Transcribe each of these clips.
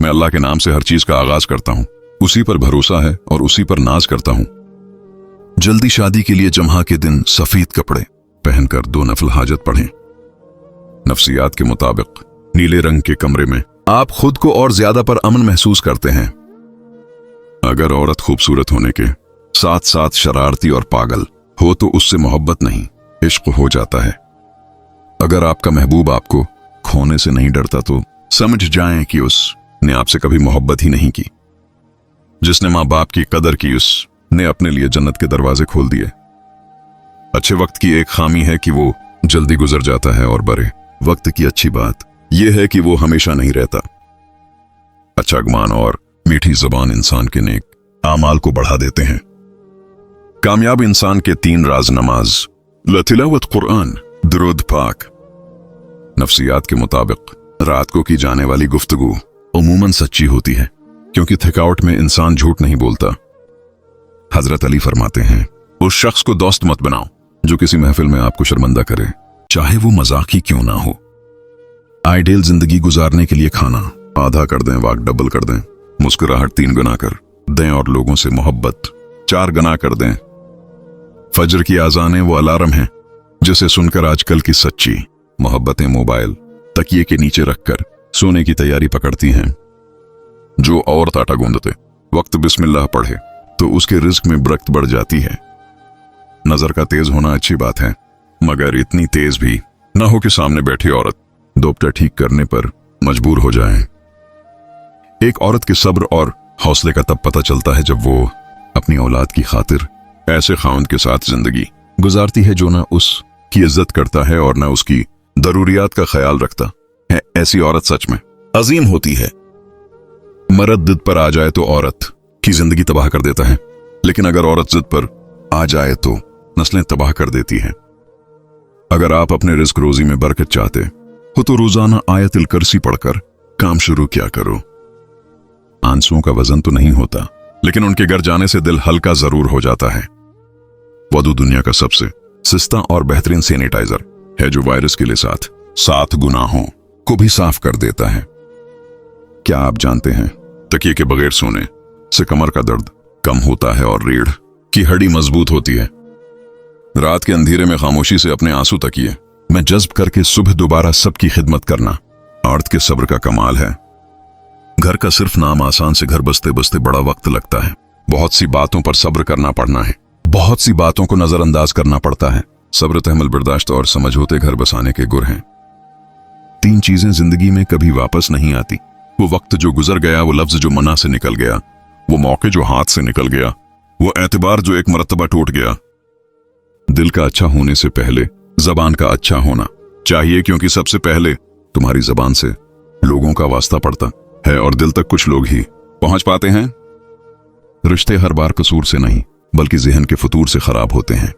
मैं अल्लाह के नाम से हर चीज का आगाज करता हूँ, उसी पर भरोसा है और उसी पर नाज करता हूँ। जल्दी शादी के लिए जम्हा के दिन सफेद कपड़े पहनकर 2 नफल हाजत पढ़ें। नफ्सियात के मुताबिक नीले रंग के कमरे में आप खुद को और ज्यादा पर अमन महसूस करते हैं। अगर औरत खूबसूरत होने के साथ साथ शरारती और पागल हो तो उससे मोहब्बत नहीं, इश्क हो जाता है। अगर आपका महबूब आपको खोने से नहीं डरता तो समझ जाएं कि उसने आपसे कभी मोहब्बत ही नहीं की। जिसने माँ बाप की कदर की उसने अपने लिए जन्नत के दरवाजे खोल दिए। अच्छे वक्त की एक खामी है कि वो जल्दी गुजर जाता है और बुरे वक्त की अच्छी बात यह है कि वो हमेशा नहीं रहता। अच्छा गुमान और मीठी जुबान इंसान के नेक आमाल को बढ़ा देते हैं। कामयाब इंसान के 3 राज नमाज, तिलावत कुरान, दुरूद पाक। नफ्सियात के मुताबिक रात को की जाने वाली गुफ्तगू उमूमन सच्ची होती है, क्योंकि थकावट में इंसान झूठ नहीं बोलता। हजरत अली फरमाते हैं, उस शख्स को दोस्त मत बनाओ जो किसी महफिल में आपको शर्मिंदा करे, चाहे वो मजाक ही क्यों ना हो। आइडियल जिंदगी गुजारने के लिए खाना आधा कर दें, वाक डबल कर दें, मुस्कुराहट 3 गुना कर दें और लोगों से मोहब्बत 4 गुना कर दें। फजर की आजानें वो अलार्म है जिसे सुनकर आजकल की सच्ची मोहब्बतें मोबाइल तकिए के नीचे रखकर सोने की तैयारी पकड़ती हैं। जो औरत आटा गूंदते वक्त बिस्मिल्लाह पढ़े तो उसके रिज्क में बरकत बढ़ जाती है। नजर का तेज होना अच्छी बात है, मगर इतनी तेज भी ना हो कि सामने बैठी औरत दोपटा ठीक करने पर मजबूर हो जाए। एक औरत के सब्र और हौसले का तब पता चलता है जब वो अपनी औलाद की खातिर ऐसे खाउंद के साथ जिंदगी गुजारती है जो ना उसकी इज्जत करता है और ना उसकी जरूरियात का ख्याल रखता है। ऐसी औरत सच में अजीम होती है। मर्द जिद पर आ जाए तो औरत की जिंदगी तबाह कर देता है, लेकिन अगर औरत जिद पर आ जाए तो नस्लें तबाह कर देती है। अगर आप अपने रिस्क रोजी में बरकत चाहते हो तो रोजाना आयतुल कुर्सी पढ़कर काम शुरू किया करो। आंसुओं का वजन तो नहीं होता, लेकिन उनके घर जाने से दिल हल्का जरूर हो जाता है। वदू दुनिया का सबसे सस्ता और बेहतरीन सैनिटाइजर है जो वायरस के लिए 7 गुनाहों को भी साफ कर देता है। क्या आप जानते हैं तकिए के बगैर सोने से कमर का दर्द कम होता है और रीढ़ की हड्डी मजबूत होती है। रात के अंधेरे में खामोशी से अपने आंसू तकिए में जज्ब करके सुबह दोबारा सबकी खिदमत करना औरत के सब्र का कमाल है। घर का सिर्फ नाम आसान से घर बसते बसते बड़ा वक्त लगता है। बहुत सी बातों पर सब्र करना पड़ना है, बहुत सी बातों को नजरअंदाज करना पड़ता है। सब्र, तहम्मुल, बर्दाश्त और समझ होते घर बसाने के गुर हैं। 3 चीजें जिंदगी में कभी वापस नहीं आती। वो वक्त जो गुजर गया, वो लफ्ज जो मना से निकल गया, वो मौके जो हाथ से निकल गया, वो एतबार जो एक मरतबा टूट गया। दिल का अच्छा होने से पहले जबान का अच्छा होना चाहिए, क्योंकि सबसे पहले तुम्हारी जबान से लोगों का वास्ता पड़ता है और दिल तक कुछ लोग ही पहुंच पाते हैं। रिश्ते हर बार कसूर से नहीं बल्कि ज़हन के फतूर से खराब होते हैं।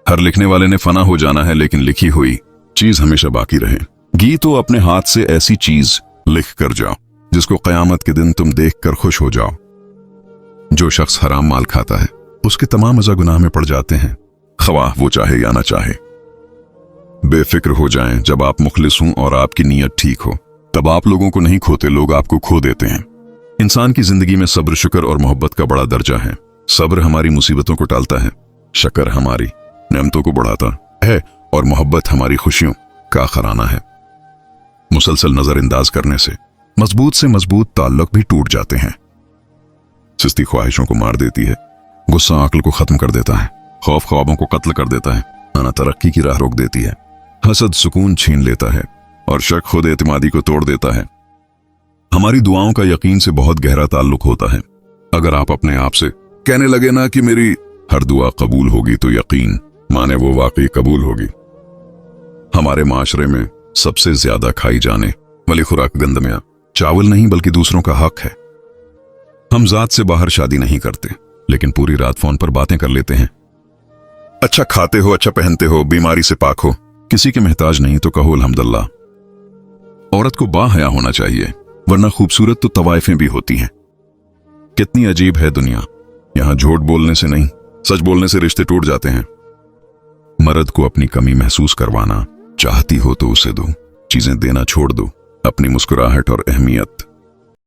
हर लिखने वाले ने फना हो जाना है, लेकिन लिखी हुई चीज हमेशा बाकी रहे। तो अपने हाथ से ऐसी चीज लिख कर जाओ जिसको कयामत के दिन तुम देख कर खुश हो जाओ। जो शख्स हराम माल खाता है उसके तमाम अज़ा गुनाह में पड़ जाते हैं, ख्वाह वो चाहे या ना चाहे। बेफिक्र हो जाएं जब आप मुखलिस हों और आपकी नीयत ठीक हो, तब आप लोगों को नहीं खोते, लोग आपको खो देते हैं। इंसान की जिंदगी में सब्र, शुक्र और मोहब्बत का बड़ा दर्जा है। सब्र हमारी मुसीबतों को टालता है, शुक्र हमारी नेमतों को बढ़ाता है और मोहब्बत हमारी खुशियों का खराना है। मुसलसल नजरअंदाज करने से मजबूत ताल्लुक भी टूट जाते हैं। सुस्ती ख्वाहिशों को मार देती है, गुस्सा अक्ल को खत्म कर देता है, खौफ ख्वाबों को कत्ल कर देता है, आना तरक्की की राह रोक देती है, हसद सुकून छीन लेता है और शक खुद एतमादी को तोड़ देता है। हमारी दुआओं का यकीन से बहुत गहरा ताल्लुक होता है। अगर आप अपने आप से कहने लगे ना कि मेरी हर दुआ कबूल होगी, तो यकीन माने वो वाकई कबूल होगी। हमारे माशरे में सबसे ज्यादा खाई जाने वाली खुराक गंदमिया चावल नहीं बल्कि दूसरों का हक है। हम जात से बाहर शादी नहीं करते, लेकिन पूरी रात फोन पर बातें कर लेते हैं। अच्छा खाते हो, अच्छा पहनते हो, बीमारी से पाक हो, किसी के मोहताज नहीं तो कहो अल्हम्दुलिल्लाह। औरत को बाहया होना चाहिए, वरना खूबसूरत तो तवाइफें भी होती हैं। कितनी अजीब है दुनिया, यहां झूठ बोलने से नहीं सच बोलने से रिश्ते टूट जाते हैं। मर्द को अपनी कमी महसूस करवाना चाहती हो तो उसे दो, चीजें देना छोड़ दो। अपनी मुस्कुराहट और अहमियत